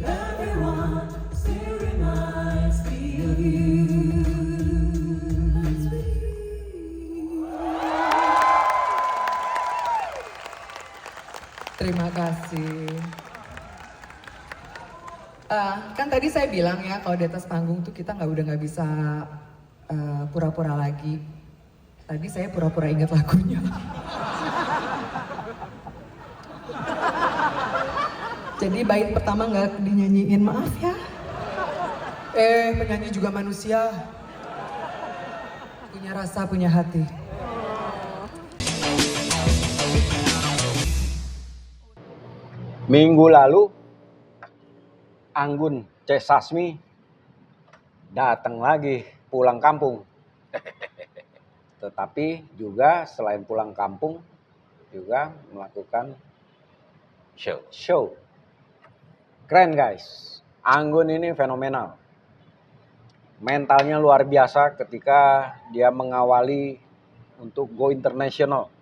Everyone still reminds me of you. Terima kasih. Kan tadi saya bilang ya kalau di atas panggung tuh kita udah nggak bisa pura-pura lagi. Tadi saya pura-pura ingat lagunya. Jadi bait pertama nggak dinyanyiin, maaf ya. Penyanyi juga manusia. Punya rasa, punya hati. Minggu lalu Anggun C. Sasmi datang lagi pulang kampung. Tetapi juga selain pulang kampung juga melakukan show. Keren guys. Anggun ini fenomenal. Mentalnya luar biasa ketika dia mengawali untuk go international.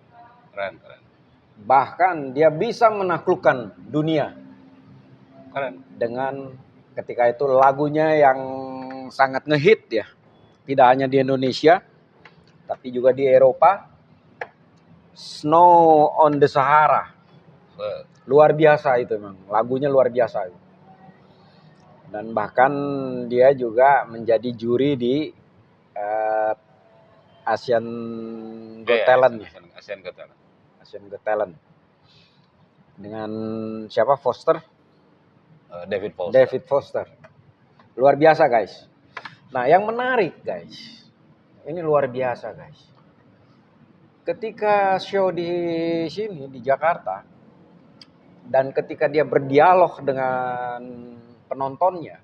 Keren. Bahkan dia bisa menaklukkan dunia. Keren. Dengan ketika itu lagunya yang sangat ngehit ya. Tidak hanya di Indonesia, tapi juga di Eropa. Snow on the Sahara. Luar biasa itu memang. Lagunya luar biasa. Dan bahkan dia juga menjadi juri di Asian Got Talent. Asian Got Talent. Dengan siapa? David Foster. Luar biasa guys. Nah yang menarik guys. Ini luar biasa guys. Ketika show di sini di Jakarta. Dan ketika dia berdialog dengan penontonnya.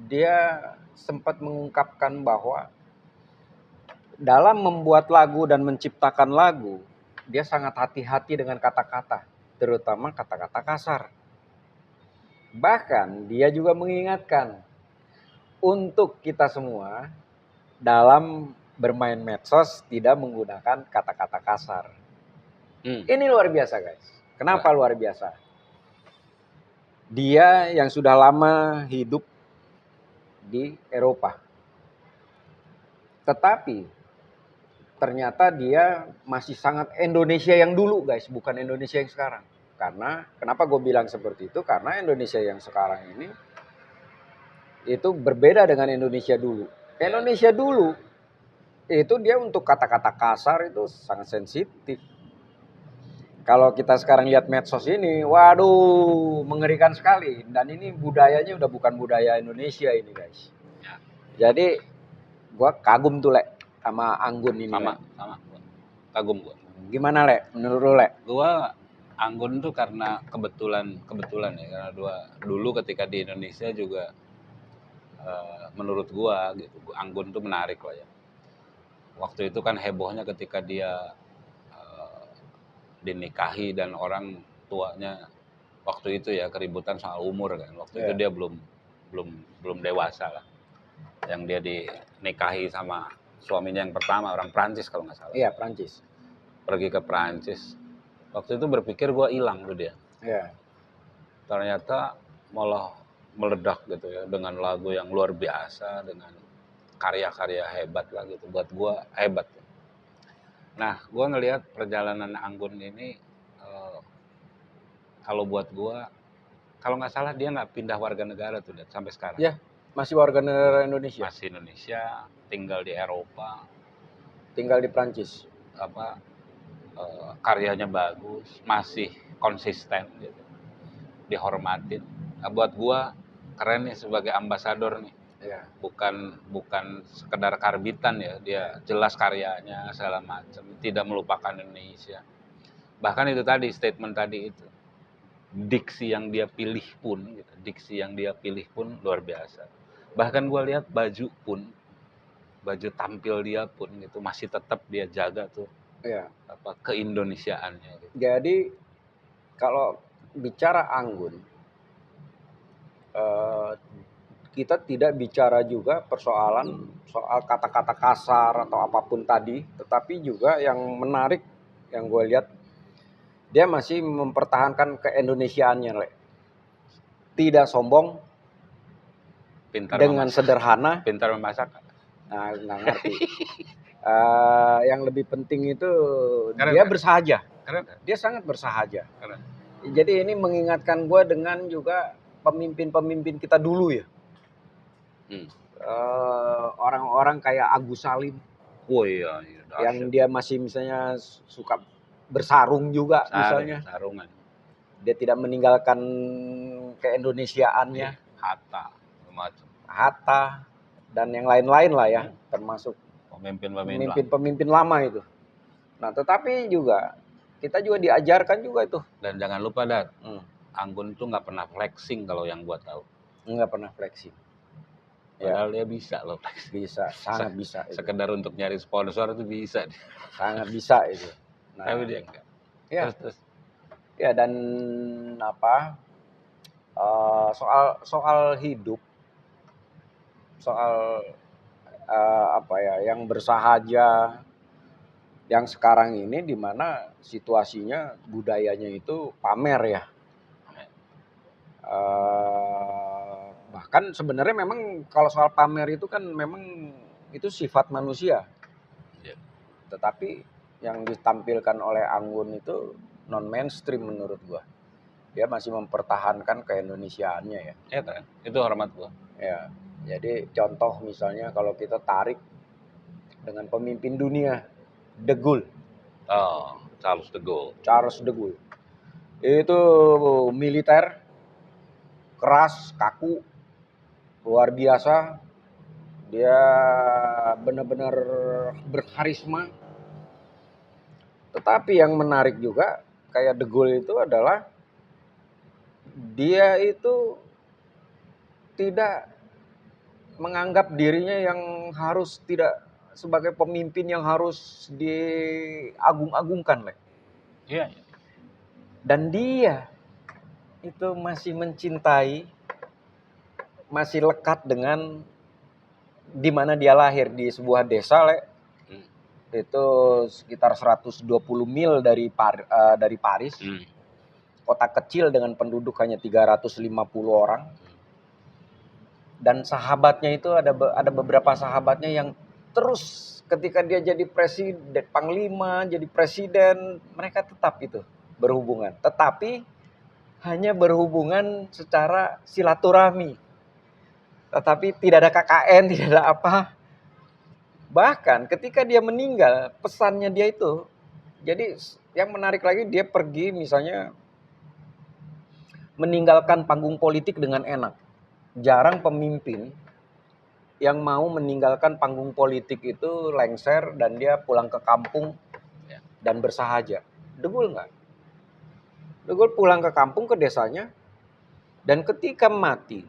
Dia sempat mengungkapkan bahwa dalam membuat lagu dan menciptakan lagu, dia sangat hati-hati dengan kata-kata, terutama kata-kata kasar. Bahkan dia juga mengingatkan untuk kita semua dalam bermain medsos tidak menggunakan kata-kata kasar. Ini luar biasa guys. Kenapa luar biasa? Dia yang sudah lama hidup di Eropa. Tetapi ternyata dia masih sangat Indonesia yang dulu guys, bukan Indonesia yang sekarang. Karena kenapa gue bilang seperti itu? Karena Indonesia yang sekarang ini itu berbeda dengan Indonesia dulu. Indonesia dulu itu dia untuk kata-kata kasar itu sangat sensitif. Kalau kita sekarang lihat medsos ini, waduh mengerikan sekali. Dan ini budayanya udah bukan budaya Indonesia ini guys. Jadi gue kagum tuh Lek sama Anggun ini. Sama. Kagum gue. Gimana Lek? Menurut lu Lek? Gue Anggun tuh karena kebetulan ya, karena dulu ketika di Indonesia juga menurut gue gitu, Anggun tuh menarik lah ya. Waktu itu kan hebohnya ketika dia dinikahi dan orang tuanya waktu itu ya keributan soal umur kan. Waktu itu dia belum dewasa lah. Yang dia dinikahi sama suaminya yang pertama orang Prancis kalau nggak salah. Iya Prancis. Pergi ke Prancis. Waktu itu berpikir gue hilang tuh dia. Iya. Ternyata malah meledak gitu ya dengan lagu yang luar biasa, dengan karya-karya hebat lah gitu. Buat gue hebat. Nah, gue ngelihat perjalanan Anggun ini kalau buat gue, kalau nggak salah dia nggak pindah warga negara tuh sampai sekarang. Iya, masih warga negara Indonesia. Masih Indonesia, tinggal di Eropa, tinggal di Prancis. Karyanya bagus, masih konsisten gitu, dihormatin. Nah, buat gue keren nih sebagai ambasador nih. Ya. Bukan sekedar karbitan ya, dia jelas karyanya segala macam, tidak melupakan Indonesia. Bahkan itu tadi statement tadi itu, diksi yang dia pilih pun luar biasa. Bahkan gue lihat baju tampil dia pun gitu masih tetap dia jaga tuh keindonesiaannya gitu. Jadi kalau bicara Anggun, kita tidak bicara juga persoalan soal kata-kata kasar atau apapun tadi, tetapi juga yang menarik yang gue lihat dia masih mempertahankan keindonesiaannya, Le. tidak sombong, Pintar dengan memasak. sederhana. Pintar memasak. Nah, nggak ngerti. Yang lebih penting itu Keren, dia kan? bersahaja. Keren, kan? Dia sangat bersahaja. Keren. Jadi ini mengingatkan gue dengan juga pemimpin-pemimpin kita dulu ya. Hmm. Orang-orang kayak Agus Salim Oh iya, iya, yang dahsyat. dia masih misalnya suka bersarung juga misalnya. Sarungan. Dia tidak meninggalkan keindonesiaannya. Hatta, macam. Hatta dan yang lain-lain lah ya, termasuk Pemimpin-pemimpin lah. pemimpin-pemimpin lama itu. Nah, tetapi juga kita juga diajarkan juga itu. Dan jangan lupa, Dat, Anggun tuh nggak pernah flexing kalau yang gua tahu. Nggak pernah flexing. Ya, Padahal dia bisa loh flexing. bisa, sangat bisa itu. Sekedar untuk nyari sponsor itu bisa. Sangat bisa itu. Nah, Tapi dia enggak. ya, Terus. ya dan apa? Soal hidup, soal apa ya, yang bersahaja, yang sekarang ini di mana situasinya budayanya itu pamer ya. Bahkan sebenarnya memang kalau soal pamer itu kan memang itu sifat manusia. Ya. Tetapi yang ditampilkan oleh Anggun itu non mainstream menurut gua. Dia masih mempertahankan keindonesiaannya ya. Ya kan? Itu hormat gua. Ya. Jadi contoh misalnya kalau kita tarik dengan pemimpin dunia, De Gaulle. Oh, Charles de Gaulle. Charles de Gaulle. Itu militer keras, kaku, luar biasa. Dia benar-benar berkarisma. Tetapi yang menarik juga kayak De Gaulle itu adalah dia itu tidak menganggap dirinya yang harus tidak sebagai pemimpin yang harus diagung-agungkan. Iya. Dan dia itu masih mencintai, masih lekat dengan di mana dia lahir, di sebuah desa, itu sekitar 120 mil dari Paris. Kota kecil dengan penduduk hanya 350 orang. Dan sahabatnya itu ada beberapa sahabatnya yang terus ketika dia jadi presiden, panglima, jadi presiden, mereka tetap itu berhubungan. Tetapi hanya berhubungan secara silaturahmi. Tetapi tidak ada KKN, tidak ada apa. Bahkan ketika dia meninggal, pesannya dia itu, jadi yang menarik lagi dia pergi misalnya meninggalkan panggung politik dengan enak. Jarang pemimpin yang mau meninggalkan panggung politik itu lengser dan dia pulang ke kampung dan bersahaja. De Gaulle enggak. De Gaulle pulang ke kampung, ke desanya, dan ketika mati,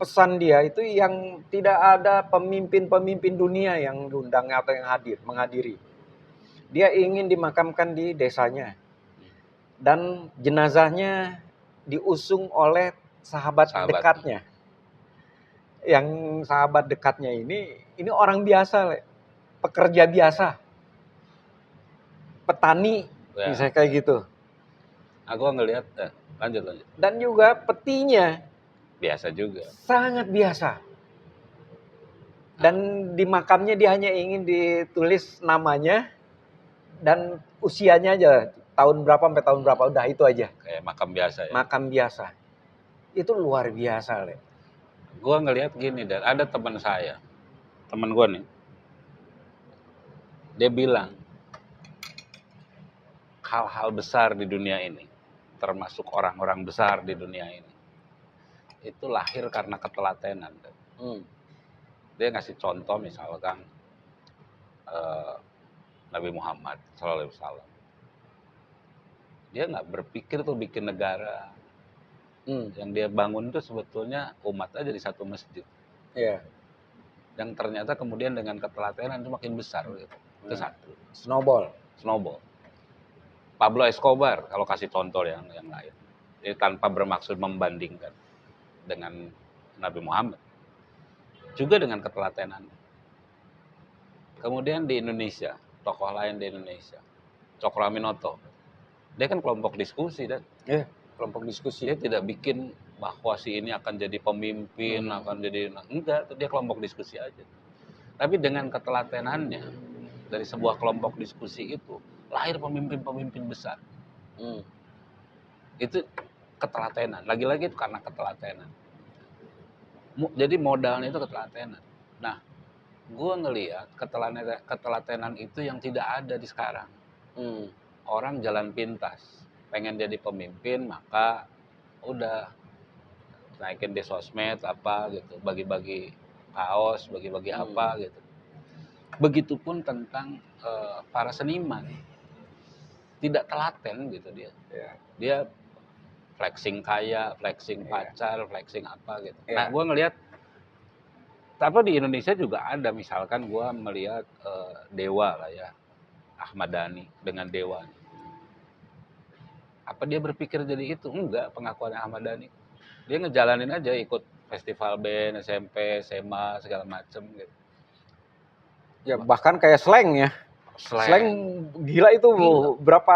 pesan dia itu yang tidak ada pemimpin-pemimpin dunia yang diundang atau yang menghadiri. Dia ingin dimakamkan di desanya. Dan jenazahnya diusung oleh sahabat dekatnya. Yang sahabat dekatnya ini orang biasa, pekerja biasa, petani, ya, misalnya kayak gitu. Aku ngelihat, lanjut. Dan juga petinya biasa juga, sangat biasa. Dan di makamnya dia hanya ingin ditulis namanya dan usianya aja, tahun berapa sampai tahun berapa, udah itu aja. Kayak makam biasa ya. Makam biasa. Itu luar biasa, Gua ngelihat gini, dan ada teman gue nih, dia bilang hal-hal besar di dunia ini, termasuk orang-orang besar di dunia ini, itu lahir karena ketelatenan. Dia ngasih contoh misalkan Nabi Muhammad SAW. Dia nggak berpikir tuh bikin negara. Yang dia bangun itu sebetulnya umat aja di satu masjid. Iya. Yang ternyata kemudian dengan ketelatenan itu makin besar gitu. Itu satu. Snowball. Pablo Escobar kalau kasih contoh yang lain. Ini tanpa bermaksud membandingkan dengan Nabi Muhammad. Juga dengan ketelatenan. Kemudian di Indonesia, tokoh lain di Indonesia, Cokro Aminoto. Dia kan kelompok diskusi dan kelompok diskusi. Dia tidak bikin bahwa si ini akan jadi pemimpin, akan jadi enggak, dia kelompok diskusi aja. Tapi dengan ketelatenannya dari sebuah kelompok diskusi itu lahir pemimpin-pemimpin besar. Itu ketelatenan. Lagi-lagi itu karena ketelatenan. Jadi modalnya itu ketelatenan. Nah, gue ngelihat ketelatenan itu yang tidak ada di sekarang. Orang jalan pintas, pengen jadi pemimpin, maka udah naikin di sosmed apa gitu, bagi-bagi kaos, bagi-bagi apa gitu. Begitupun tentang para seniman, tidak telaten gitu dia. Dia flexing kaya, flexing pacar, flexing apa gitu. Nah, gue ngelihat, tapi di Indonesia juga ada, misalkan gue melihat Dewa lah ya, Ahmad Dhani dengan Dewa. Apa dia berpikir jadi itu? Enggak, pengakuannya Ahmad Dhani. Dia ngejalanin aja, ikut festival band, SMP, SMA, segala macem gitu. Ya bahkan kayak Slank ya. Slank gila itu. Gila. Berapa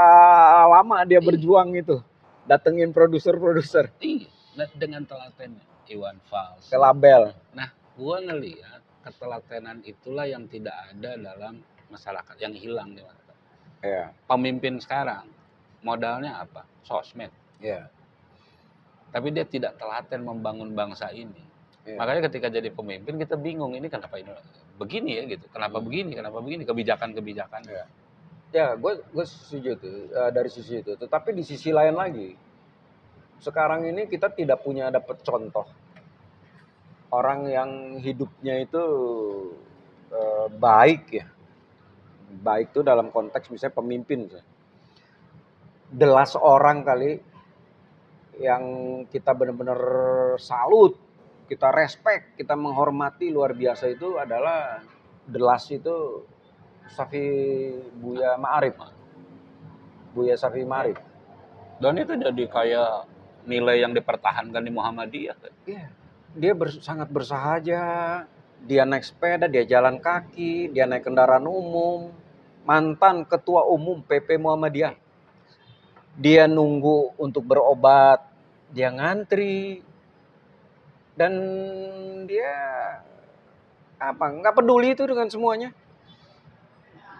lama dia berjuang itu. Datengin produser-produser. Iya, dengan telatennya. Iwan Fals. Ke label. Nah, gua ngelihat ketelatenan itulah yang tidak ada dalam masyarakat, yang hilang di masyarakat. Iya. Pemimpin sekarang modalnya apa? Sosmed. Iya. Tapi dia tidak telaten membangun bangsa ini. Iya. Makanya ketika jadi pemimpin kita bingung, ini kenapa ini begini ya gitu. Kenapa begini? Kebijakan-kebijakan. Iya. Ya, gue setuju tuh dari sisi itu. Tetapi di sisi lain lagi, sekarang ini kita tidak punya dapat contoh orang yang hidupnya itu baik ya. Baik itu dalam konteks misalnya pemimpin. The last orang kali yang kita benar-benar salut, kita respect, kita menghormati luar biasa itu adalah the last itu Safi Buya Ma'arif. Buya Safi Ma'arif. Dan itu jadi kayak nilai yang dipertahankan di Muhammadiyah. Iya. Dia sangat bersahaja, dia naik sepeda, dia jalan kaki, dia naik kendaraan umum. Mantan ketua umum PP Muhammadiyah. Dia nunggu untuk berobat, dia ngantri. Dan dia nggak peduli itu dengan semuanya.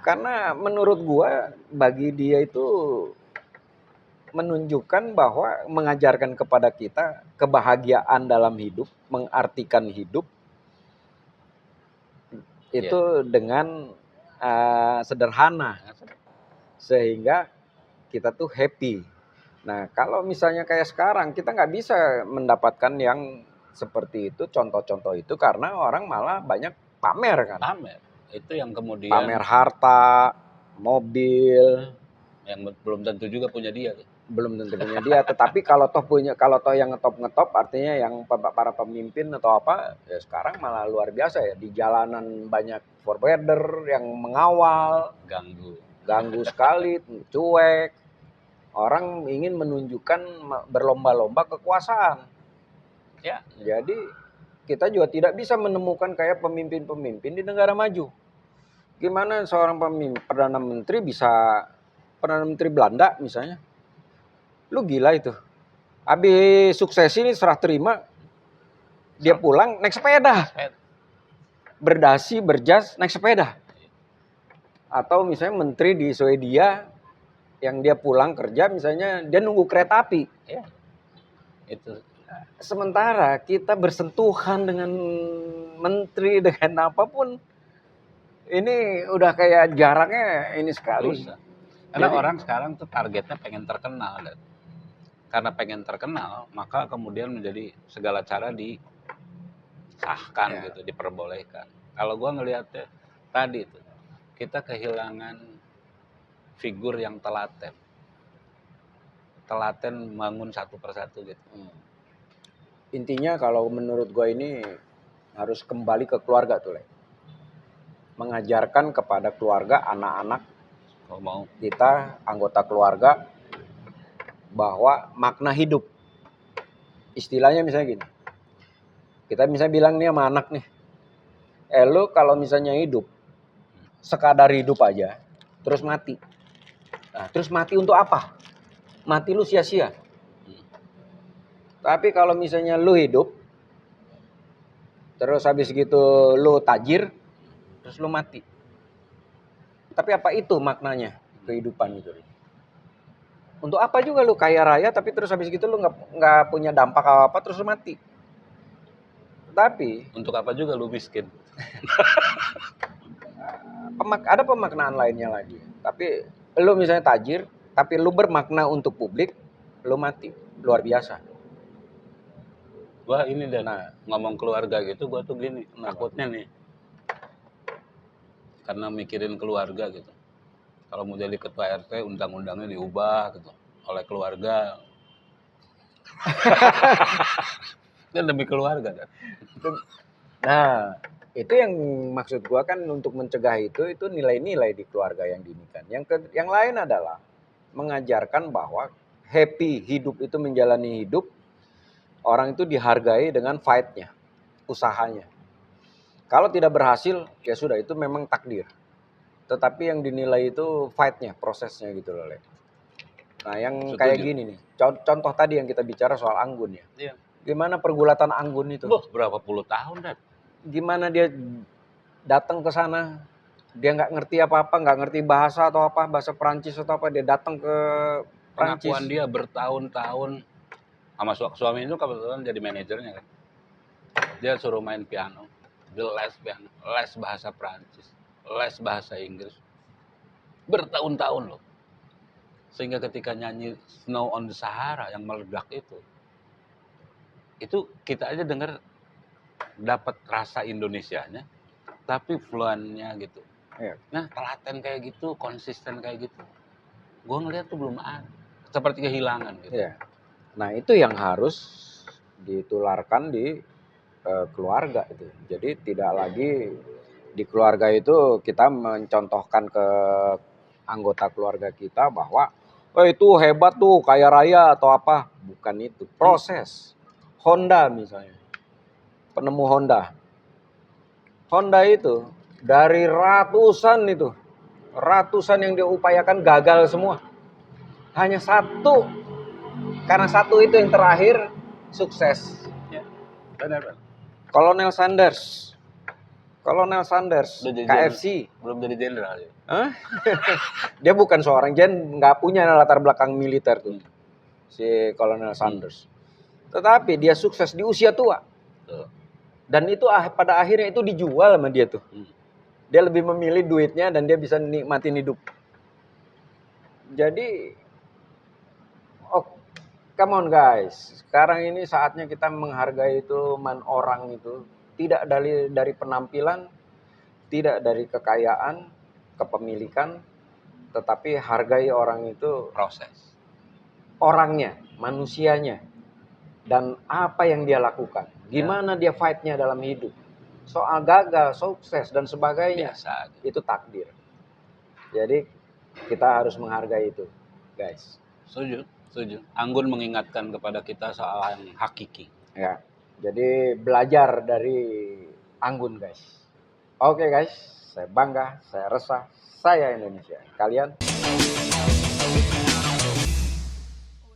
Karena menurut gua bagi dia itu menunjukkan bahwa mengajarkan kepada kita kebahagiaan dalam hidup, mengartikan hidup itu dengan sederhana sehingga kita tuh happy. Nah kalau misalnya kayak sekarang kita nggak bisa mendapatkan yang seperti itu, contoh-contoh itu karena orang malah banyak pamer kan. Pamer. Itu yang kemudian Pamer harta, mobil, yang belum tentu juga punya dia. Belum tentu punya dia, tetapi kalau toh yang ngetop artinya yang para pemimpin atau apa, ya sekarang malah luar biasa ya, di jalanan banyak forwarder yang mengawal, ganggu sekali, cuek. Orang ingin menunjukkan berlomba-lomba kekuasaan. Ya. Jadi kita juga tidak bisa menemukan kayak pemimpin-pemimpin di negara maju. Gimana seorang Perdana Menteri Belanda misalnya. Lu gila itu. Habis sukses ini serah terima, dia pulang naik sepeda. Berdasi, berjas, naik sepeda. Atau misalnya menteri di Swedia yang dia pulang kerja misalnya dia nunggu kereta api. Ya. Itu. Sementara kita bersentuhan dengan menteri, dengan apapun, ini udah kayak jaraknya ini sekali. Karena orang sekarang tuh targetnya pengen terkenal. Dan karena pengen terkenal, maka kemudian menjadi segala cara disahkan gitu, diperbolehkan. Kalau gua ngelihatnya tadi tuh, kita kehilangan figur yang telaten bangun satu persatu gitu. Intinya kalau menurut gue ini harus kembali ke keluarga tuh, Le. Mengajarkan kepada keluarga, anak-anak kita, anggota keluarga, bahwa makna hidup. Istilahnya misalnya gini, kita misalnya bilang nih sama anak nih, lu kalau misalnya hidup, sekadar hidup aja, terus mati. Nah, terus mati untuk apa? Mati lu sia-sia. Tapi kalau misalnya lu hidup, terus habis gitu lu tajir, terus lu mati. Tapi apa itu maknanya kehidupan itu? Untuk apa juga lu kaya raya, tapi terus habis gitu lu nggak punya dampak apa-apa, terus lu mati. Tapi Untuk apa juga lu miskin? ada pemaknaan lainnya lagi. Tapi lu misalnya tajir, tapi lu bermakna untuk publik, lu mati. Luar biasa. Wah ini dan Nah, ngomong keluarga gitu, gua tuh gini, Kenapa? takutnya nih, karena mikirin keluarga gitu. Kalau mau jadi ketua RT, undang-undangnya diubah gitu oleh keluarga. Kan demi keluarga kan. nah, itu yang maksud gua kan untuk mencegah itu nilai-nilai di keluarga yang diinikan. Yang lain adalah mengajarkan bahwa happy hidup itu menjalani hidup, orang itu dihargai dengan fight-nya, usahanya. Kalau tidak berhasil, ya sudah itu memang takdir. Tetapi yang dinilai itu fight-nya, prosesnya gitu loh, Le. Nah, yang kayak Setuju. gini nih. Contoh tadi yang kita bicara soal Anggun ya. Iya. Gimana pergulatan Anggun itu? Boh, berapa puluh tahun dan Gimana dia datang ke sana, dia nggak ngerti apa-apa, nggak ngerti bahasa atau apa, bahasa Perancis atau apa, dia datang ke Perancis. pengakuan dia bertahun-tahun sama suami itu kebetulan jadi manajernya kan. Dia suruh main piano, dia les piano, les bahasa Perancis, les bahasa Inggris. Bertahun-tahun loh. Sehingga ketika nyanyi Snow on the Sahara yang meledak itu kita aja denger dapat rasa Indonesianya, tapi fluennya gitu. Iya. Nah, telaten kayak gitu, konsisten kayak gitu. Gua ngeliat tuh belum ada. Seperti kehilangan gitu. Iya. Nah, itu yang harus ditularkan di keluarga itu. Jadi tidak lagi di keluarga itu kita mencontohkan ke anggota keluarga kita bahwa itu hebat tuh, kaya raya atau apa. Bukan itu. Proses. Honda misalnya. Penemu Honda. Honda itu dari ratusan yang dia upayakan gagal semua. Hanya satu. Karena satu itu yang terakhir sukses. Ya, benar. Colonel Sanders. Udah jadi KFC. belum jadi jenderal ya. Hah? Dia bukan seorang nggak punya latar belakang militer tuh. Si Colonel Sanders. Tetapi dia sukses di usia tua. Tuh. Dan itu pada akhirnya itu dijual sama dia tuh. Dia lebih memilih duitnya dan dia bisa nikmatin hidup. Jadi, oh, come on guys. Sekarang ini saatnya kita menghargai itu orang itu. Tidak dari penampilan, tidak dari kekayaan, kepemilikan. Tetapi hargai orang itu, Proses. orangnya, manusianya. Dan apa yang dia lakukan. Gimana dia fight-nya dalam hidup. Soal gagal, sukses, dan sebagainya. Biasa aja. Itu takdir. Jadi kita harus menghargai itu, guys. Setuju. Anggun mengingatkan kepada kita soal yang hakiki. Ya. Jadi belajar dari Anggun, guys. Oke, guys. Saya bangga, saya resah, saya Indonesia. Kalian?